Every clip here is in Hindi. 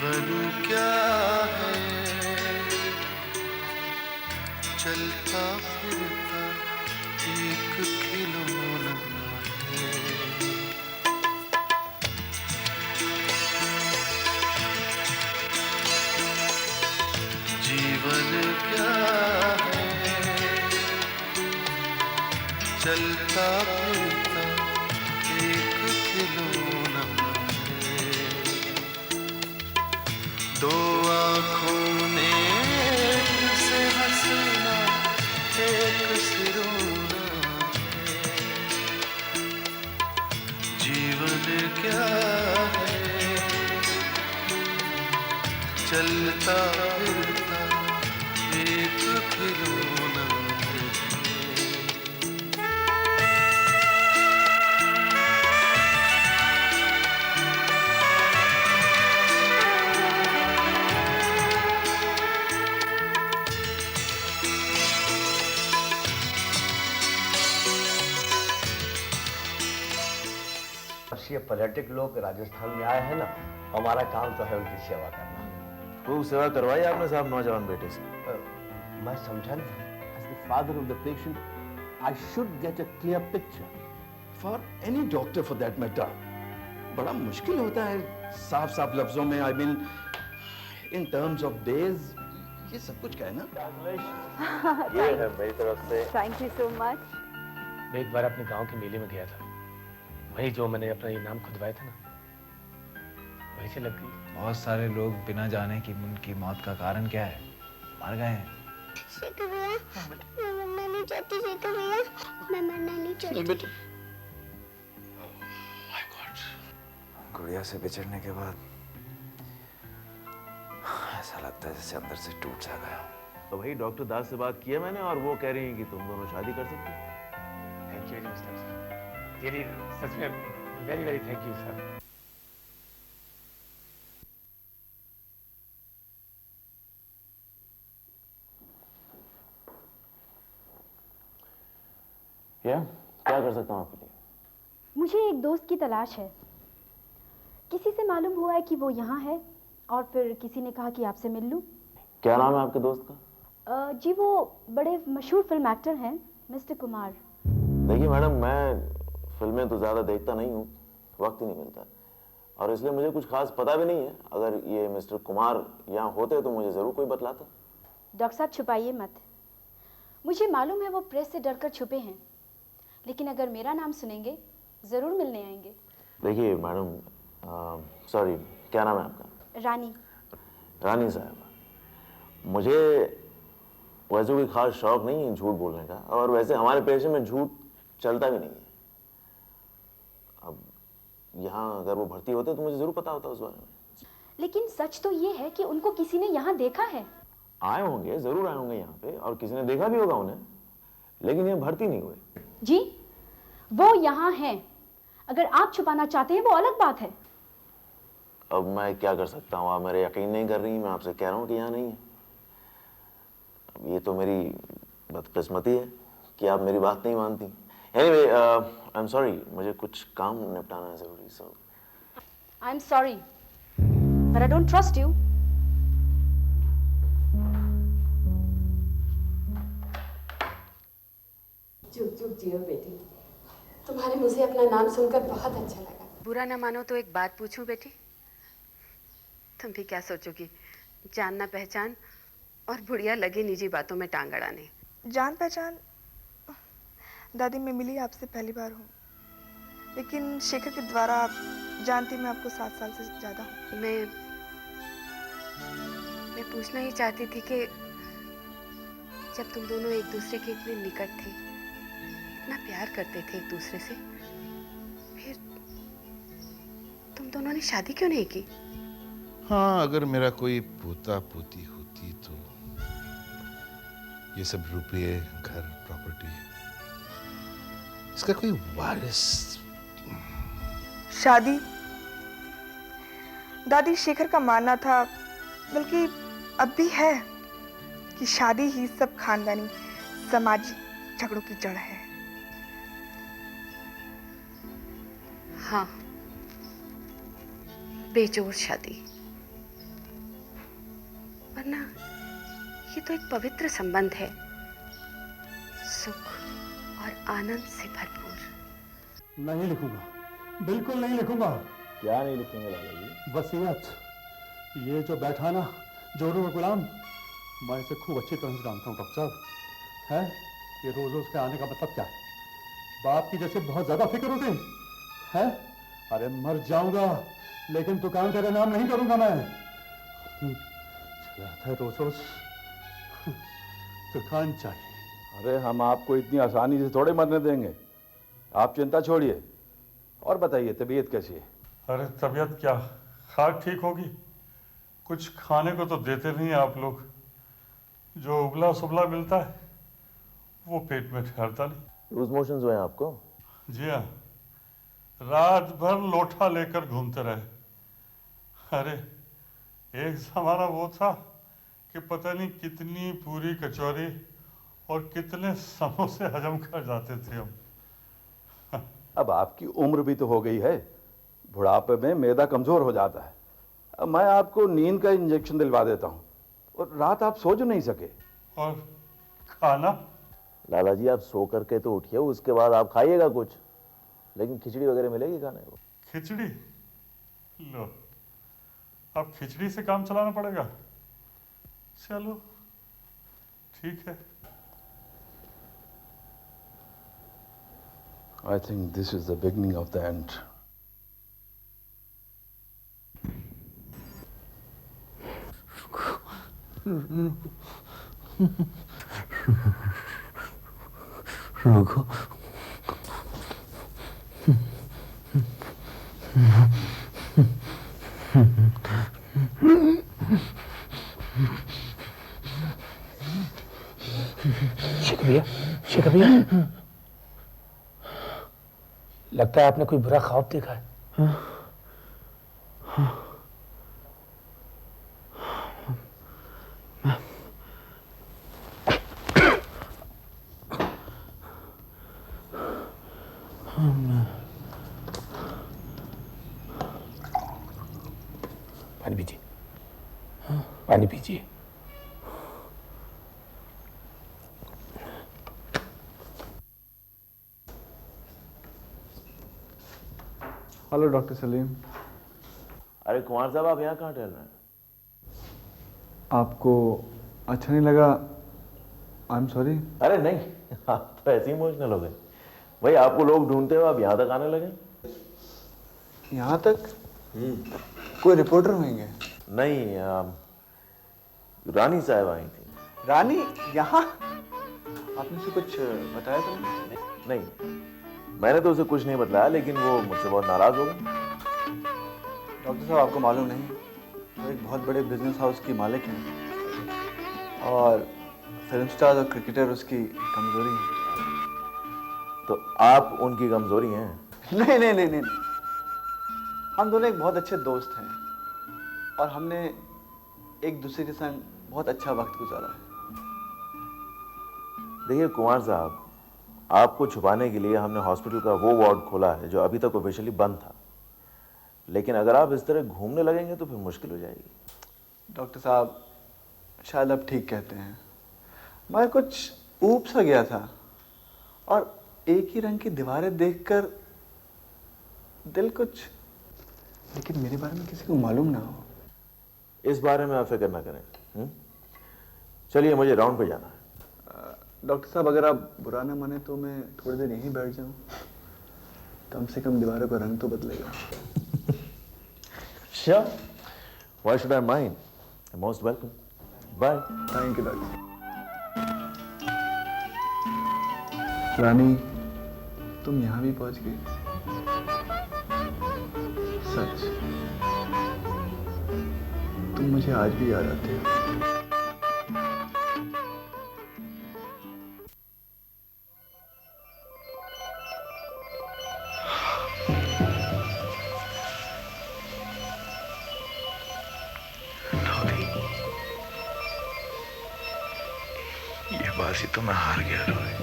जीवन क्या है, चलता फिरता एक खिलौना है। जीवन क्या है, चलता फिरता एक खिलौना है। दो आँखों ने एक से हंसना, एक से रोना है। जीवन क्या है, चलता फिरता एक खिलौना है। ये पर्यटक लोग राजस्थान में आए हैं ना, हमारा काम तो है उनकी सेवा करना। खूब सेवा करवाई आपने साहब नौजवान बेटे से। मैं समझा नहीं। As the father of the patient, I should get a clear picture. For any doctor for that matter. बड़ा मुश्किल होता है साफ साफ लफ्जों में, I mean, in terms of days, ये सब कुछ क्या है ना? ये है मेरी तरफ से। Thank you so much. मैं एक बार अपने गांव के मेले में गया था, वही जो मैंने अपना ये नाम खुदवाया था ना, वहीं से लग गई। बहुत सारे लोग बिना जाने कि उनकी मौत का कारण क्या है मर गए हैं। शेखर भैया, मैं मरना नहीं चाहती। शेखर भैया, मैं मरना नहीं चाहती। बेटे, गुड़िया से बिछड़ने के बाद ऐसा लगता है जैसे अंदर से टूट सा गया। तो भाई डॉक्टर दास से बात की है मैंने और वो कह रही हैं कि तुम दोनों शादी कर सकते हो। Thank you very much sir, really सच में very very thank you sir. क्या कर सकता हूँ आपके लिए? मुझे एक दोस्त की तलाश है। किसी से मालूम हुआ है कि वो यहाँ है, और फिर किसी ने कहा कि आपसे मिल लूं। क्या नाम है आपके दोस्त का? जी वो बड़े मशहूर फिल्म एक्टर हैं, मिस्टर कुमार। देखिए मैडम, मैं फिल्में तो ज़्यादा देखता नहीं हूँ, वक्त ही नहीं मिलता, और इसलिए मुझे कुछ खास पता भी नहीं है। अगर ये मिस्टर कुमार यहाँ होते तो मुझे ज़रूर कोई बतलाता। डॉक्टर साहब छुपाइए मत, मुझे मालूम है वो प्रेस से डरकर छुपे हैं, लेकिन अगर मेरा नाम सुनेंगे ज़रूर मिलने आएंगे। देखिए मैडम, सॉरी, क्या नाम है आपका? रानी। रानी साहब, मुझे वैसे कोई खास शौक नहीं है झूठ बोलने का, और वैसे हमारे पेशे में झूठ चलता भी नहीं है। अब यहाँ अगर वो भर्ती होते तो मुझे जरूर पता होता उस बारे में। लेकिन सच तो ये है कि उनको किसी ने यहाँ देखा है। आए होंगे, जरूर आए होंगे यहाँ पे, और किसी ने देखा भी होगा उन्हें, लेकिन ये भर्ती नहीं हुए। जी वो यहाँ हैं, अगर आप छुपाना चाहते हैं वो अलग बात है। अब मैं क्या कर सकता हूँ, आप मेरे यकीन नहीं कर रही, मैं आपसे कह रहा हूँ कि यहाँ नहीं है। अब ये तो मेरी बदकिस्मती है कि आप मेरी बात नहीं मानती। एनीवे, आई एम सॉरी, मुझे कुछ काम निपटाना है जरूरी। So I am sorry but I don't trust you. चुप चुप जियो बेटी, तुम्हारे मुझे अपना नाम सुनकर बहुत अच्छा लगा। बुरा ना मानो तो एक बात पूछूं बेटी, तुम भी क्या सोचोगी, जान ना पहचान और बुढ़िया लगी निजी बातों में टांग अड़ाने। जान पहचान दादी, मैं मिली आपसे पहली बार हूँ, लेकिन शेखर के द्वारा आप जानती मैं आपको 7 साल से ज्यादा हूँ। मैं पूछना ही चाहती थी कि जब तुम दोनों एक दूसरे के इतने निकट थे, इतना प्यार करते थे एक दूसरे से, फिर तुम दोनों ने शादी क्यों नहीं की? हाँ, अगर मेरा कोई पोता पोती होती तो ये सब रुपये, घर, प्रॉपर्टी, इसका कोई वारिस। शादी दादी, शेखर का मानना था, बल्कि अब भी है, कि शादी ही सब खानदानी समाजी झगड़ों की जड़ है। हाँ, बेजोड़ शादी, वरना ये तो एक पवित्र संबंध है, सुख और आनंद से भरपूर। नहीं लिखूंगा, बिल्कुल नहीं लिखूंगा। क्या नहीं लिखेंगे लाला जी? वसीयत। ये जो बैठा ना जोरों में गुलाम, मैं इसे खूब अच्छी तरह से जानता हूँ डॉक्टर साहब। है ये रोज रोज के आने का मतलब क्या है? बाप की जैसे बहुत ज्यादा फिक्र हो गई है। अरे मर जाऊंगा लेकिन दुकान तेरे नाम नहीं करूंगा मैं। चला था रोज रोज दुकान चाहिए। अरे हम आपको इतनी आसानी से थोड़े मरने देंगे, आप चिंता छोड़िए। और बताइए तबीयत कैसी है? अरे तबीयत क्या, खाक ठीक होगी। कुछ खाने को तो देते नहीं आप लोग, जो उबला सुबला मिलता है वो पेट में ठहरता नहीं। लूज मोशंस हुए आपको? जी हाँ, रात भर लोटा लेकर घूमते रहे। अरे एक जमाना वो था कि पता नहीं कितनी पूरी कचौरी और कितने समोसे हजम कर जाते थे हम। अब आपकी उम्र भी तो हो गई है, बुढ़ापे में मैदा कमजोर हो जाता है। अब मैं आपको नींद का इंजेक्शन दिलवा देता हूँ और रात आप सो जो नहीं सके। और खाना? लाला जी आप सो करके तो उठिए, उसके बाद आप खाइएगा कुछ, लेकिन खिचड़ी वगैरह मिलेगी खाने को। खिचड़ी? लो, अब खिचड़ी से काम चलाना पड़ेगा। चलो ठीक है। I think this is the beginning of the end. रुको। शेखर भैया, लगता है आपने कोई बुरा ख्वाब देखा है। पानी पीजिए, पानी पीजिए। Hello doctor Salim. अरे कुमार साहब आप यहाँ कहाँ टहल रहे हैं? आपको अच्छा नहीं लगा? आई एम सॉरी। अरे नहीं, आप तो ऐसे ही इमोशनल हो गए भाई। आपको लोग ढूंढते हो, आप यहाँ तक आने लगे। यहाँ तक? कोई रिपोर्टर होंगे? नहीं, रानी साहब आई थी। रानी यहाँ? आपने उसे कुछ बताया तो नहीं, मैंने तो उसे कुछ नहीं बताया, लेकिन वो मुझसे बहुत नाराज हो गई। डॉक्टर साहब आपको मालूम नहीं, वो एक बहुत बड़े बिजनेस हाउस की मालिक हैं और फिल्म स्टार और क्रिकेटर उसकी कमजोरी है। तो आप उनकी कमजोरी हैं? नहीं नहीं नहीं नहीं, हम दोनों एक बहुत अच्छे दोस्त हैं और हमने एक दूसरे के संग बहुत अच्छा वक्त गुजारा है। देखिए कुमार साहब, आपको छुपाने के लिए हमने हॉस्पिटल का वो वार्ड खोला है जो अभी तक ऑफिशियली बंद था, लेकिन अगर आप इस तरह घूमने लगेंगे तो फिर मुश्किल हो जाएगी। डॉक्टर साहब शायद आप ठीक कहते हैं, मैं कुछ ऊब सा गया था और एक ही रंग की दीवारें देखकर दिल कुछ, लेकिन मेरे बारे में किसी को मालूम ना हो। इस बारे में आप फिक्र ना करें। चलिए मुझे राउंड पे जाना है। डॉक्टर साहब अगर आप बुरा ना माने तो मैं थोड़ी देर यहीं बैठ जाऊं, कम से कम दीवारों का रंग तो बदलेगा। Sure. Why should I mind? You're most welcome. Bye. Thank you, doctor. रानी, तुम यहाँ भी पहुँच गई। सच, तुम मुझे आज भी याद आते हो। बाजी तो मैं हार गया रोहित।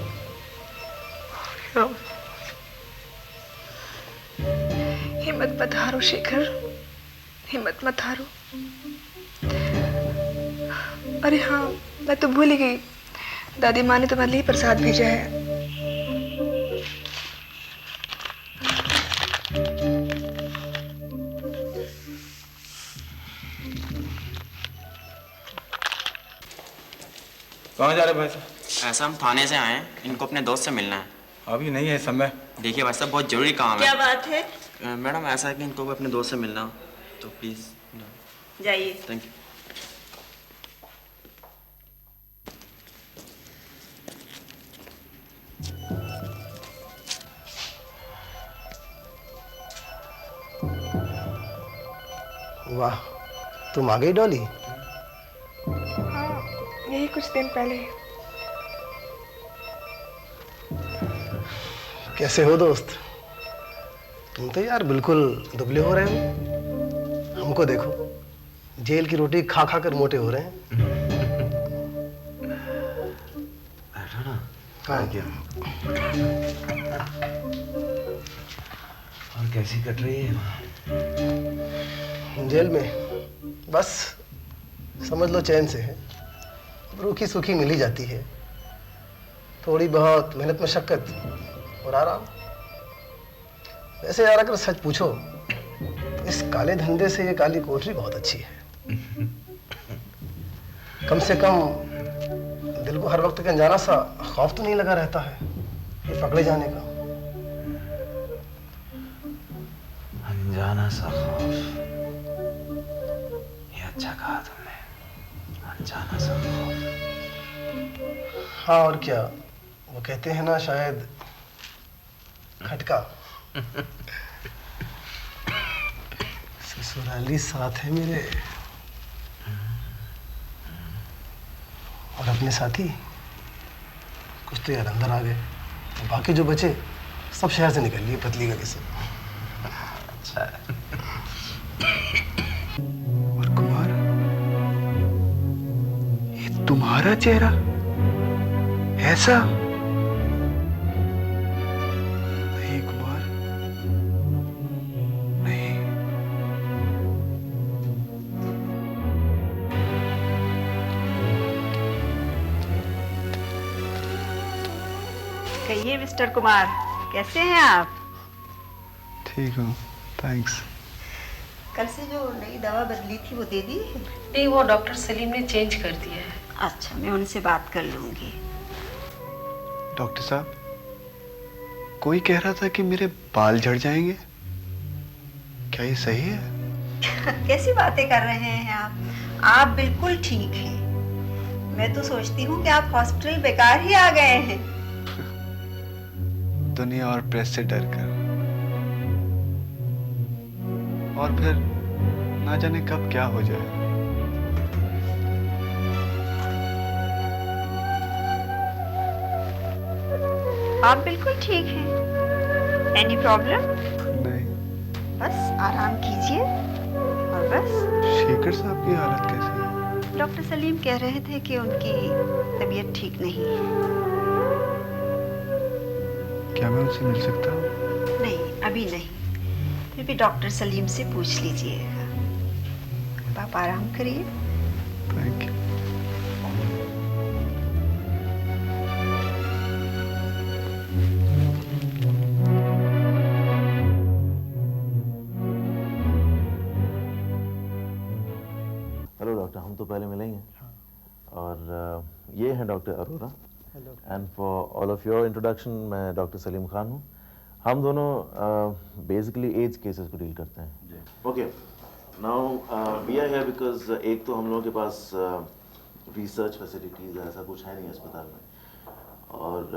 हिम्मत मत हारो शेखर, हिम्मत मत हारो। अरे हाँ, मैं तो भूल ही गई। दादी माँ ने तुम्हारे लिए प्रसाद भेजा है। कहाँ जा रहे भाई साहब? ऐसा हम थाने से आए हैं, इनको अपने दोस्त से मिलना है। अभी नहीं है समय। देखिए भाई साहब, बहुत जरूरी काम है। क्या बात है? मैडम ऐसा है कि इनको भी अपने दोस्त से मिलना हो, तो प्लीज जाइए। Thank you. वाह, तुम आ गई डॉली। हाँ, यही कुछ दिन पहले। कैसे हो दोस्त? तुम तो यार बिल्कुल दुबले हो रहे हो। हमको देखो, जेल की रोटी खा खा कर मोटे हो रहे हैं। बैठो ना। हाँ क्या? और कैसी कट रही है वहाँ? जेल में बस समझ लो चैन से है। रूखी सूखी मिल ही जाती है। थोड़ी बहुत मेहनत मशक्कत और आराम। वैसे यार अगर सच पूछो तो इस काले धंधे से ये काली कोठरी बहुत अच्छी है। कम से कम दिल को हर वक्त एक अनजाना सा खौफ तो नहीं लगा रहता है ये पकड़े जाने का। अनजाना सा खौफ, ये अच्छा कहा तुमने। अनजाना सा खौफ। हाँ और क्या, वो कहते हैं ना शायद खटका। ससुराली साथ है मेरे, और अपने साथी कुछ तो यार अंदर आ गए, और बाकी जो बचे सब शहर से निकल लिए पतली गली से। अच्छा। और कुमार, ये तुम्हारा चेहरा ऐसा? नहीं कुमार, नहीं। कहिए मिस्टर कुमार, कैसे हैं आप? ठीक हूँ, थैंक्स। कल से जो नई दवा बदली थी वो दे दी? नहीं, वो डॉक्टर सलीम ने चेंज कर दिया है। अच्छा, मैं उनसे बात कर लूंगी। डॉक्टर साहब, कोई कह रहा था कि मेरे बाल झड़ जाएंगे, क्या ये सही है? कैसी बातें कर रहे हैं आप बिल्कुल ठीक हैं। मैं तो सोचती हूँ कि आप हॉस्पिटल बेकार ही आ गए हैं। दुनिया और प्रेस से डर कर, और फिर ना जाने कब क्या हो जाए। आप बिल्कुल ठीक हैं। Any problem? नहीं। बस आराम कीजिए और बस। शेखर साहब की हालत कैसी है? डॉक्टर सलीम कह रहे थे कि उनकी तबीयत ठीक नहीं है। क्या मैं उनसे मिल सकता हूँ? नहीं, अभी नहीं। फिर भी डॉक्टर सलीम से पूछ लीजिएगा। अब आप आराम करिए। Thank you. हेलो डॉक्टर, हम तो पहले मिलेंगे। और ये हैं doctor Arora. Hello. And for all of your introduction, मैं डॉक्टर सलीम खान हूँ। हम दोनों बेसिकली एज केसेस को डील करते हैं। Okay, now we are here because एक तो हम लोगों के पास रिसर्च फैसिलिटीज़ ऐसा कुछ है नहीं अस्पताल में, और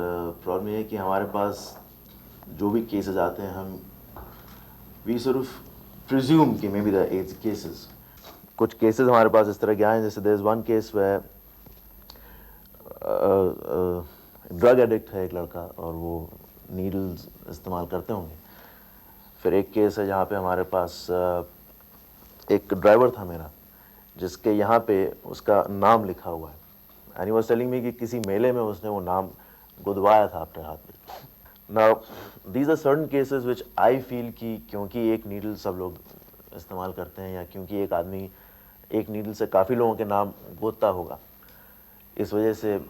प्रॉब्लम ये है कि हमारे पास जो भी केसेस आते हैं हम वी सॉर्ट ऑफ प्रिज्यूम कि maybe the edge cases. कुछ केसेस हमारे पास इस तरह के आए हैं, जैसे there is one case where drug addict है एक लड़का और वो नीडल्स इस्तेमाल करते होंगे। फिर एक केस है जहाँ पे हमारे पास एक ड्राइवर था मेरा, जिसके यहाँ पे उसका नाम लिखा हुआ है, and he was telling me कि किसी मेले में उसने वो नाम गुदवाया था अपने हाथ में। Now these are certain cases which I feel कि क्योंकि एक नीडल सब लोग इस्तेमाल करते हैं, या क्योंकि एक आदमी एक नीडल से काफ़ी लोगों के नाम गोदता होगा, इस वजह से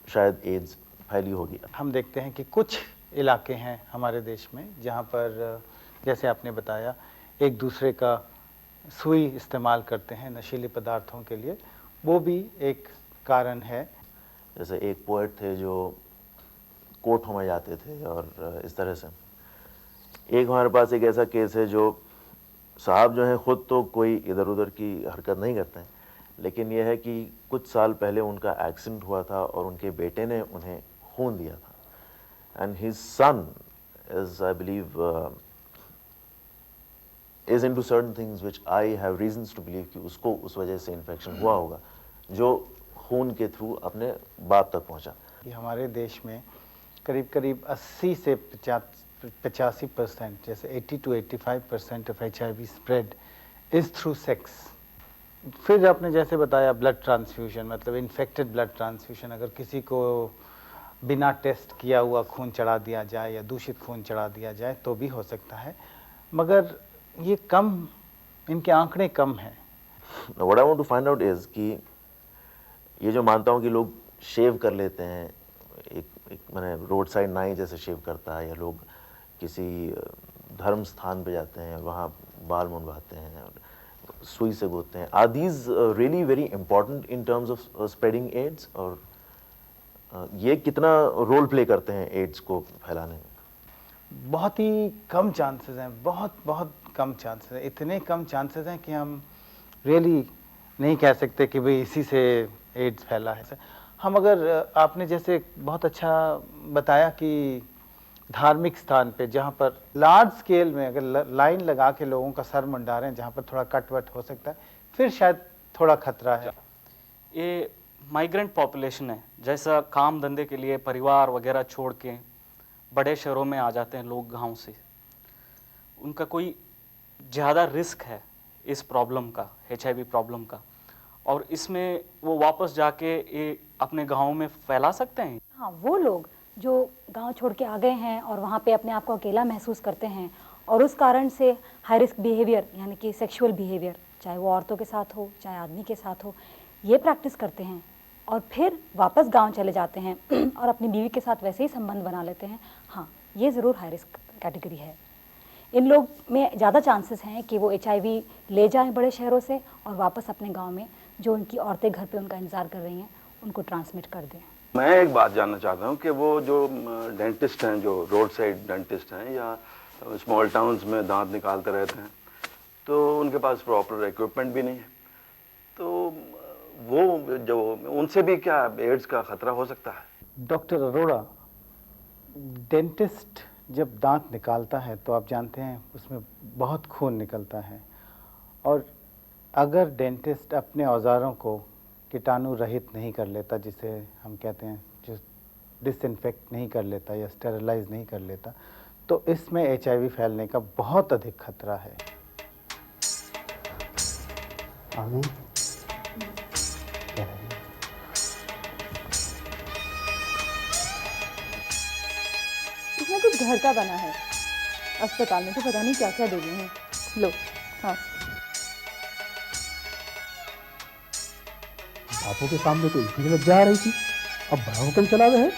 शायद एड्स फैली होगी। हम देखते हैं कि कुछ इलाके हैं हमारे देश में जहाँ पर जैसे आपने बताया एक दूसरे का सुई इस्तेमाल करते हैं नशीले पदार्थों के लिए, वो भी एक कारण है। जैसे एक पोएट थे जो कोर्टों में जाते थे और इस तरह से। एक हमारे पास एक ऐसा केस है जो साहब जो हैं ख़ुद तो कोई इधर उधर की हरकत नहीं करते हैं, लेकिन यह है कि कुछ साल पहले उनका एक्सीडेंट हुआ था और उनके बेटे ने उन्हें खून दिया था। And his son is I believe is into certain things which I have reasons to believe कि उसको उस वजह से इन्फेक्शन हुआ होगा जो खून के थ्रू अपने बाप तक पहुंचा। कि हमारे देश में करीब करीब 80 से 85% जैसे 80 to 85% of HIV spread is through sex. फिर आपने जैसे बताया ब्लड ट्रांसफ्यूजन, मतलब इन्फेक्टेड ब्लड ट्रांसफ्यूजन, अगर किसी को बिना टेस्ट किया हुआ खून चढ़ा दिया जाए या दूषित खून चढ़ा दिया जाए तो भी हो सकता है, मगर ये कम, इनके आंकड़े कम हैं। What I want to find out is कि ये जो मानता हूँ कि लोग शेव कर लेते हैं, एक मैंने रोड साइड नाई जैसे शेव करता है, या लोग किसी धर्म स्थान पे जाते हैं वहाँ बाल मुंडवाते हैं और सुई से गोदते हैं, are these really very important in terms of spreading AIDS, और ये कितना रोल प्ले करते हैं एड्स को फैलाने में? बहुत ही कम चांसेस हैं, बहुत बहुत कम चांसेस हैं। इतने कम चांसेस हैं कि हम रियली नहीं कह सकते कि भाई इसी से एड्स फैला है। हम अगर आपने जैसे बहुत अच्छा बताया कि धार्मिक स्थान पे जहाँ पर लार्ज स्केल में अगर लाइन लगा के लोगों का सर मुंडा रहे हैं, जहाँ पर थोड़ा कटवट हो सकता है, फिर शायद थोड़ा खतरा है। ये माइग्रेंट पॉपुलेशन है, जैसा काम धंधे के लिए परिवार वगैरह छोड़ के बड़े शहरों में आ जाते हैं लोग गांव से, उनका कोई ज़्यादा रिस्क है इस प्रॉब्लम का, HIV प्रॉब्लम का, और इसमें वो वापस जाके ये अपने गांव में फैला सकते हैं। हाँ, वो लोग जो गांव छोड़ के आ गए हैं और वहाँ पे अपने आप को अकेला महसूस करते हैं और उस कारण से हाई रिस्क बिहेवियर यानी कि सेक्सुअल बिहेवियर, चाहे वो औरतों के साथ हो चाहे आदमी के साथ हो, ये प्रैक्टिस करते हैं और फिर वापस गांव चले जाते हैं और अपनी बीवी के साथ वैसे ही संबंध बना लेते हैं। हाँ, ये ज़रूर हाई रिस्क कैटेगरी है। इन लोग में ज़्यादा चांसेस हैं कि वो HIV ले जाएं बड़े शहरों से और वापस अपने गांव में जो उनकी औरतें घर पे उनका इंतज़ार कर रही हैं उनको ट्रांसमिट कर दें। मैं एक बात जानना चाहता हूँ कि वो जो डेंटिस्ट हैं, जो रोड साइड डेंटिस्ट हैं या स्मॉल टाउन्स में दांत निकालते रहते हैं, तो उनके पास प्रॉपर इक्विपमेंट भी नहीं है, तो वो जो उनसे भी क्या एड्स का खतरा हो सकता है? डॉक्टर अरोड़ा, डेंटिस्ट जब दांत निकालता है तो आप जानते हैं उसमें बहुत खून निकलता है, और अगर डेंटिस्ट अपने औजारों को कीटाणु रहित नहीं कर लेता, जिसे हम कहते हैं जो डिसइंफेक्ट नहीं कर लेता या स्टेरिलाइज नहीं कर लेता, तो इसमें HIV फैलने का बहुत अधिक खतरा है। आमीन। इसमें कुछ घर का बना है, अस्पताल में तो पता नहीं क्या क्या दे रहे हैं। लो, हाँ। बापू के सामने तो इतनी लग जा रही थी, अब बड़ा हुक्म चला रहे हैं।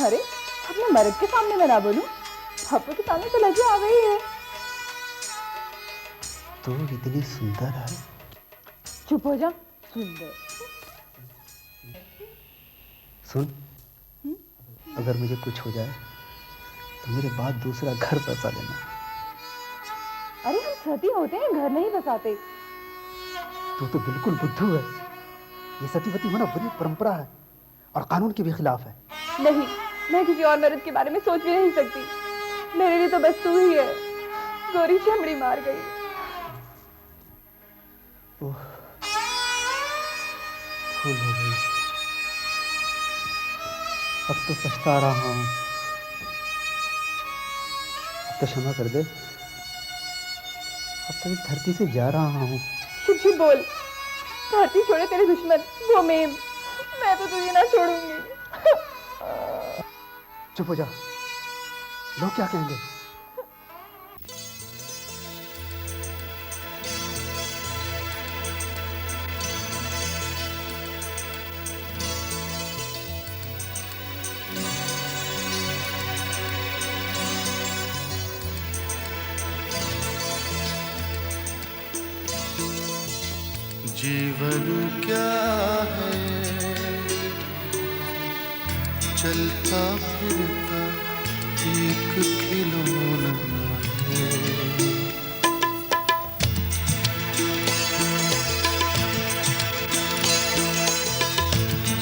अरे, अपने मर्द के सामने मैं ना बोलूं, पापा के सामने तो लगे आ गई है। तो इतनी सुंदर है। चुप हो जा, सुंदर। सुन, अगर मुझे कुछ हो जाए तो मेरे बाद दूसरा घर बसा लेना। अरे हम सती होते हैं, घर नहीं बसाते। तू तो बिल्कुल बुद्धू है। ये सतीवती होना बुरी परंपरा है और कानून के भी खिलाफ है। नहीं, मैं किसी और मर्द के बारे में सोच भी नहीं सकती। मेरे लिए तो बस तू ही है। गोरी चमड़ी मार गई। फूल हो गई। अब तो पछता रहा हूँ। अब तो क्षमा कर दे। अब तो इस धरती से जा रहा हूँ। चुप चुप बोल। धरती छोड़े तेरे दुश्मन, वो मेम। मैं तो तुझे ना छोड़ूंगी। चुप हो जा, लोग क्या कहेंगे? चलता फिरता एक खिलौना है।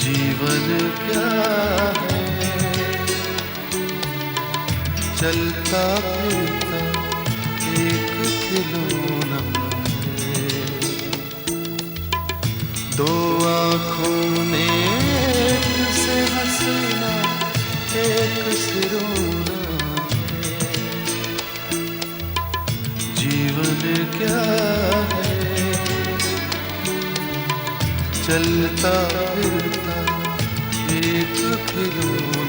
जीवन क्या है, चलता फिरता एक खिलौना है। दो आँखों में एक से हंसना एक से रोना है। जीवन क्या है, चलता फिरता एक खिलौना